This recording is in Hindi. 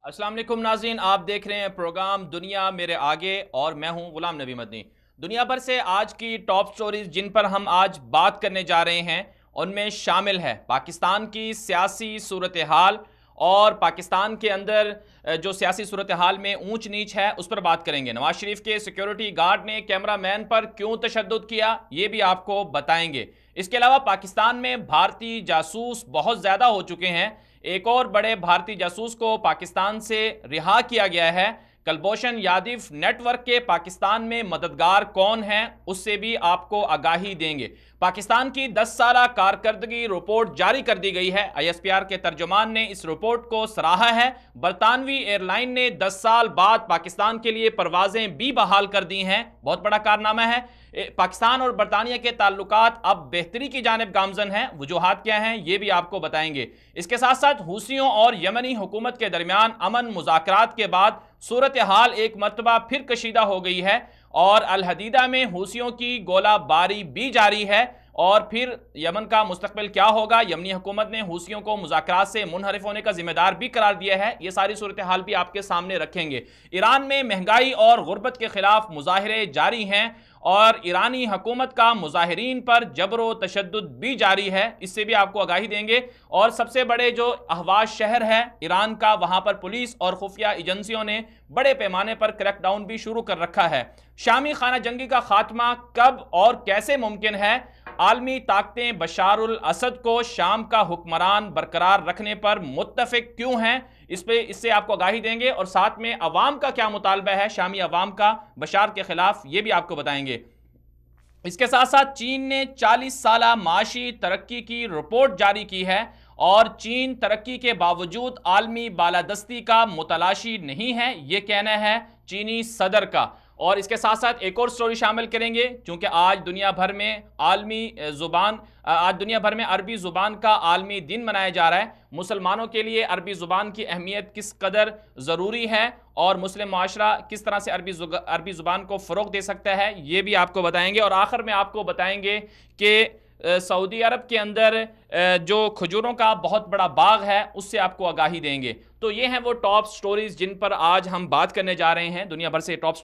अस्सलाम वालेकुम नाज़रीन, आप देख रहे हैं प्रोग्राम दुनिया मेरे आगे और मैं हूं गुलाम नबी मदनी। दुनिया भर से आज की टॉप स्टोरीज जिन पर हम आज बात करने जा रहे हैं उनमें शामिल है पाकिस्तान की सियासी सूरत हाल और पाकिस्तान के अंदर जो सियासी सूरत हाल में ऊंच नीच है उस पर बात करेंगे। नवाज शरीफ के सिक्योरिटी गार्ड ने कैमरा मैन पर क्यों तशद्दुद किया ये भी आपको बताएंगे। इसके अलावा पाकिस्तान में भारतीय जासूस बहुत ज़्यादा हो चुके हैं। एक और बड़े भारतीय जासूस को पाकिस्तान से रिहा किया गया है। कलभूषण यादव नेटवर्क के पाकिस्तान में मददगार कौन हैं उससे भी आपको आगाही देंगे। पाकिस्तान की 10 साला कारकर्दगी रिपोर्ट जारी कर दी गई है। आईएसपीआर के तर्जुमान ने इस रिपोर्ट को सराहा है। बरतानवी एयरलाइन ने 10 साल बाद पाकिस्तान के लिए परवाजें भी बहाल कर दी हैं। बहुत बड़ा कारनामा है। पाकिस्तान और बरतानिया के ताल्लुकात अब बेहतरी की जानिब गामजन हैं। वजूहात क्या हैं ये भी आपको बताएंगे। इसके साथ साथ हूसियों और यमनी हुकूमत के दरमियान अमन मुज़ाकरात के बाद सूरत हाल एक मरतबा फिर कशीदा हो गई है और अल हदीदा में हूसियों की गोलाबारी भी जारी है। और फिर यमन का मुस्तकबिल क्या होगा। यमनी हुकूमत ने हूसियों को मुज़ाकरात से मुनहरिफ होने का जिम्मेदार भी करार दिया है। ये सारी सूरत हाल भी आपके सामने रखेंगे। ईरान में महंगाई और गुर्बत के खिलाफ मुजाहरे जारी हैं और ईरानी हुकूमत का मुजाहिरीन पर जबर तशद्दुद भी जारी है। इससे भी आपको आगाही देंगे। और सबसे बड़े जो अहवाज शहर है ईरान का, वहां पर पुलिस और खुफिया एजेंसियों ने बड़े पैमाने पर क्रैकडाउन भी शुरू कर रखा है। शामी खाना जंगी का खात्मा कब और कैसे मुमकिन है। आलमी ताकतें बशारुल असद को शाम का हुक्मरान बरकरार रखने पर मुत्तफिक क्यों हैं, इससे आपको आगाही देंगे। और साथ में अवाम का क्या मुतालबा है, शामी अवाम का बशार के खिलाफ, ये भी आपको बताएंगे। इसके साथ साथ चीन ने 40 साला माशी तरक्की की रिपोर्ट जारी की है और चीन तरक्की के बावजूद आलमी बालादस्ती का मुतलाशी नहीं है, ये कहना है चीनी सदर का। और इसके साथ साथ एक और स्टोरी शामिल करेंगे क्योंकि आज दुनिया भर में अरबी ज़ुबान का आलमी दिन मनाया जा रहा है। मुसलमानों के लिए अरबी ज़ुबान की अहमियत किस कदर ज़रूरी है और मुस्लिम माशरा किस तरह से अरबी ज़ुबान को फ़रोग़ दे सकता है, ये भी आपको बताएंगे। और आखिर में आपको बताएंगे कि सऊदी अरब के अंदर जो खजूरों का बहुत बड़ा बाग है उससे आपको आगाही देंगे। तो ये हैं वो टॉप स्टोरीज जिन पर आज हम बात करने जा रहे हैं। दुनिया भर से टॉप